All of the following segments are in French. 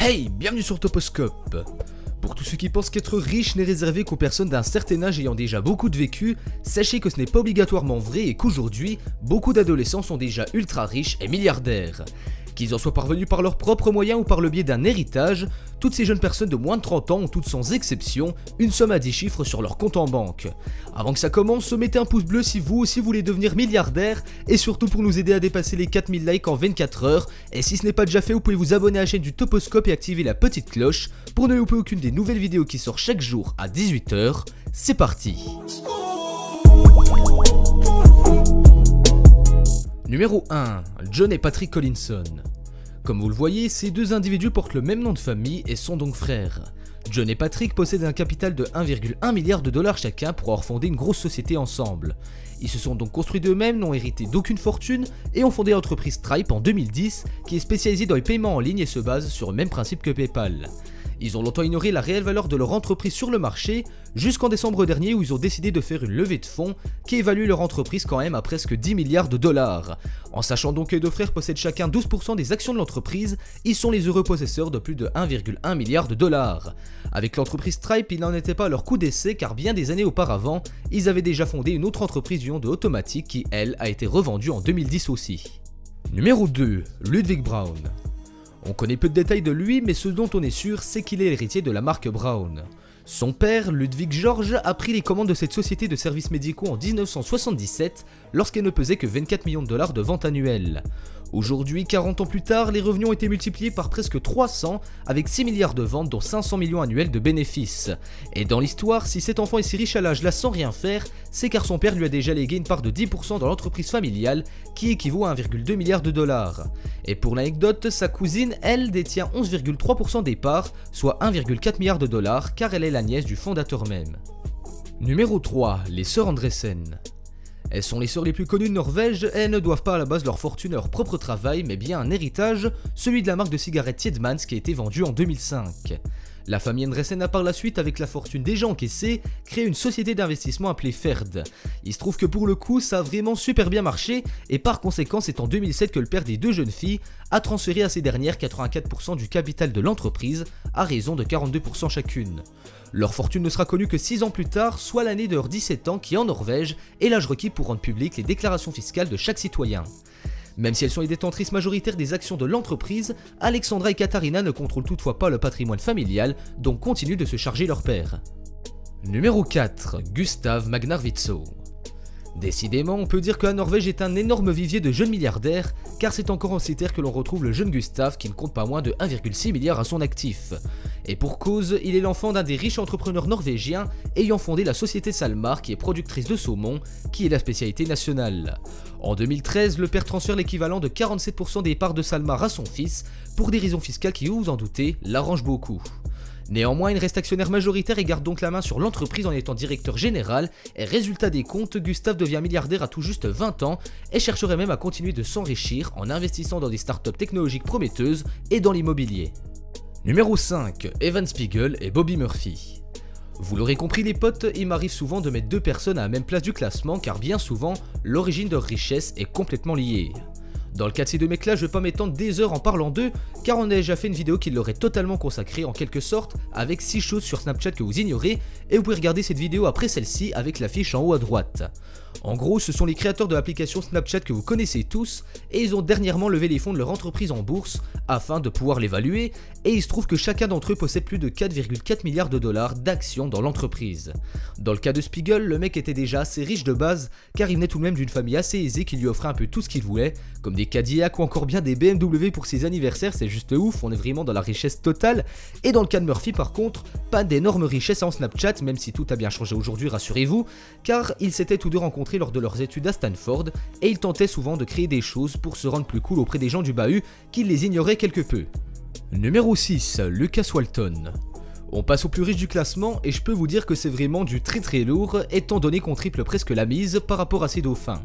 Hey, bienvenue sur Toposcope. Pour tous ceux qui pensent qu'être riche n'est réservé qu'aux personnes d'un certain âge ayant déjà beaucoup de vécu, sachez que ce n'est pas obligatoirement vrai et qu'aujourd'hui, beaucoup d'adolescents sont déjà ultra riches et milliardaires. Qu'ils en soient parvenus par leurs propres moyens ou par le biais d'un héritage, toutes ces jeunes personnes de moins de 30 ans ont toutes sans exception une somme à 10 chiffres sur leur compte en banque. Avant que ça commence, mettez un pouce bleu si vous aussi voulez devenir milliardaire et surtout pour nous aider à dépasser les 4000 likes en 24 heures. Et si ce n'est pas déjà fait, vous pouvez vous abonner à la chaîne du Toposcope et activer la petite cloche pour ne louper aucune des nouvelles vidéos qui sortent chaque jour à 18 h. C'est parti. Numéro 1. John et Patrick Collinson. Comme vous le voyez, ces deux individus portent le même nom de famille et sont donc frères. John et Patrick possèdent un capital de 1,1 milliard de dollars chacun pour avoir fondé une grosse société ensemble. Ils se sont donc construits d'eux-mêmes, n'ont hérité d'aucune fortune et ont fondé l'entreprise Stripe en 2010 qui est spécialisée dans les paiements en ligne et se base sur le même principe que PayPal. Ils ont longtemps ignoré la réelle valeur de leur entreprise sur le marché, jusqu'en décembre dernier où ils ont décidé de faire une levée de fonds qui évalue leur entreprise quand même à presque 10 milliards de dollars. En sachant donc que les deux frères possèdent chacun 12% des actions de l'entreprise, ils sont les heureux possesseurs de plus de 1,1 milliard de dollars. Avec l'entreprise Stripe, ils n'en étaient pas à leur coup d'essai car bien des années auparavant, ils avaient déjà fondé une autre entreprise du nom de Automatic qui, elle, a été revendue en 2010 aussi. Numéro 2. Ludwig Brown. On connaît peu de détails de lui, mais ce dont on est sûr, c'est qu'il est l'héritier de la marque Brown. Son père, Ludwig George, a pris les commandes de cette société de services médicaux en 1977, lorsqu'elle ne pesait que 24 millions de dollars de ventes annuelles. Aujourd'hui, 40 ans plus tard, les revenus ont été multipliés par presque 300, avec 6 milliards de ventes dont 500 millions annuels de bénéfices. Et dans l'histoire, si cet enfant est si riche à l'âge là sans rien faire, c'est car son père lui a déjà légué une part de 10% dans l'entreprise familiale, qui équivaut à 1,2 milliard de dollars. Et pour l'anecdote, sa cousine, elle, détient 11,3% des parts, soit 1,4 milliard de dollars, car elle est la nièce du fondateur même. Numéro 3. Les sœurs Andresen. Elles sont les sœurs les plus connues de Norvège et elles ne doivent pas à la base leur fortune à leur propre travail mais bien un héritage, celui de la marque de cigarettes Tiedemans qui a été vendue en 2005. La famille Andresen a par la suite, avec la fortune déjà encaissée, créé une société d'investissement appelée Ferd. Il se trouve que pour le coup, ça a vraiment super bien marché et par conséquent, c'est en 2007 que le père des deux jeunes filles a transféré à ces dernières 84% du capital de l'entreprise à raison de 42% chacune. Leur fortune ne sera connue que 6 ans plus tard, soit l'année de leurs 17 ans qui en Norvège est l'âge requis pour rendre publiques les déclarations fiscales de chaque citoyen. Même si elles sont les détentrices majoritaires des actions de l'entreprise, Alexandra et Katharina ne contrôlent toutefois pas le patrimoine familial, donc continuent de se charger leur père. Numéro 4. Gustav Magnarvizo. Décidément, on peut dire que la Norvège est un énorme vivier de jeunes milliardaires, car c'est encore en ces terres que l'on retrouve le jeune Gustav qui ne compte pas moins de 1,6 milliard à son actif. Et pour cause, il est l'enfant d'un des riches entrepreneurs norvégiens ayant fondé la société Salmar qui est productrice de saumon, qui est la spécialité nationale. En 2013, le père transfère l'équivalent de 47% des parts de Salmar à son fils, pour des raisons fiscales qui, vous vous en doutez, l'arrangent beaucoup. Néanmoins, il reste actionnaire majoritaire et garde donc la main sur l'entreprise en étant directeur général, et résultat des comptes, Gustav devient milliardaire à tout juste 20 ans et chercherait même à continuer de s'enrichir en investissant dans des startups technologiques prometteuses et dans l'immobilier. Numéro 5. Evan Spiegel et Bobby Murphy. Vous l'aurez compris les potes, il m'arrive souvent de mettre deux personnes à la même place du classement car bien souvent, l'origine de leur richesse est complètement liée. Dans le cas de ces deux mecs là, je vais pas m'étendre des heures en parlant d'eux, car on a déjà fait une vidéo qui leur est totalement consacrée en quelque sorte, avec 6 choses sur Snapchat que vous ignorez, et vous pouvez regarder cette vidéo après celle-ci avec la fiche en haut à droite. En gros, ce sont les créateurs de l'application Snapchat que vous connaissez tous, et ils ont dernièrement levé les fonds de leur entreprise en bourse, afin de pouvoir l'évaluer, et il se trouve que chacun d'entre eux possède plus de 4,4 milliards de dollars d'actions dans l'entreprise. Dans le cas de Spiegel, le mec était déjà assez riche de base, car il venait tout de même d'une famille assez aisée qui lui offrait un peu tout ce qu'il voulait, comme des Cadillac ou encore bien des BMW pour ses anniversaires, c'est juste ouf, on est vraiment dans la richesse totale. Et dans le cas de Murphy par contre, pas d'énorme richesse en Snapchat, même si tout a bien changé aujourd'hui, rassurez-vous, car ils s'étaient tous deux rencontrés lors de leurs études à Stanford, et ils tentaient souvent de créer des choses pour se rendre plus cool auprès des gens du bahut, qui les ignoraient quelque peu. Numéro 6. Lucas Walton. On passe au plus riche du classement et je peux vous dire que c'est vraiment du très lourd, étant donné qu'on triple presque la mise par rapport à ses dauphins.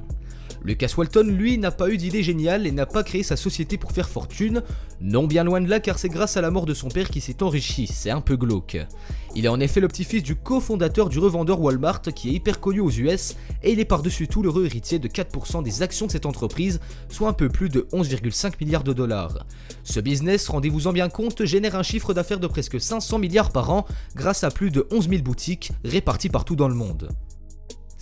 Lucas Walton, lui, n'a pas eu d'idée géniale et n'a pas créé sa société pour faire fortune, non bien loin de là car c'est grâce à la mort de son père qu'il s'est enrichi, c'est un peu glauque. Il est en effet le petit-fils du cofondateur du revendeur Walmart qui est hyper connu aux US et il est par-dessus tout l'heureux héritier de 4% des actions de cette entreprise, soit un peu plus de 11,5 milliards de dollars. Ce business, rendez-vous-en bien compte, génère un chiffre d'affaires de presque 500 milliards par an grâce à plus de 11 000 boutiques réparties partout dans le monde.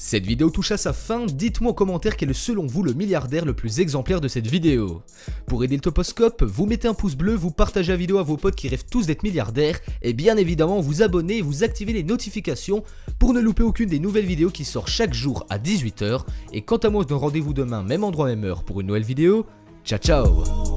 Cette vidéo touche à sa fin, dites-moi en commentaire quel est selon vous le milliardaire le plus exemplaire de cette vidéo. Pour aider le Toposcope, vous mettez un pouce bleu, vous partagez la vidéo à vos potes qui rêvent tous d'être milliardaires, et bien évidemment vous abonnez et vous activez les notifications pour ne louper aucune des nouvelles vidéos qui sortent chaque jour à 18 h. Et quant à moi, on se donne rendez-vous demain, même endroit, même heure pour une nouvelle vidéo. Ciao ciao.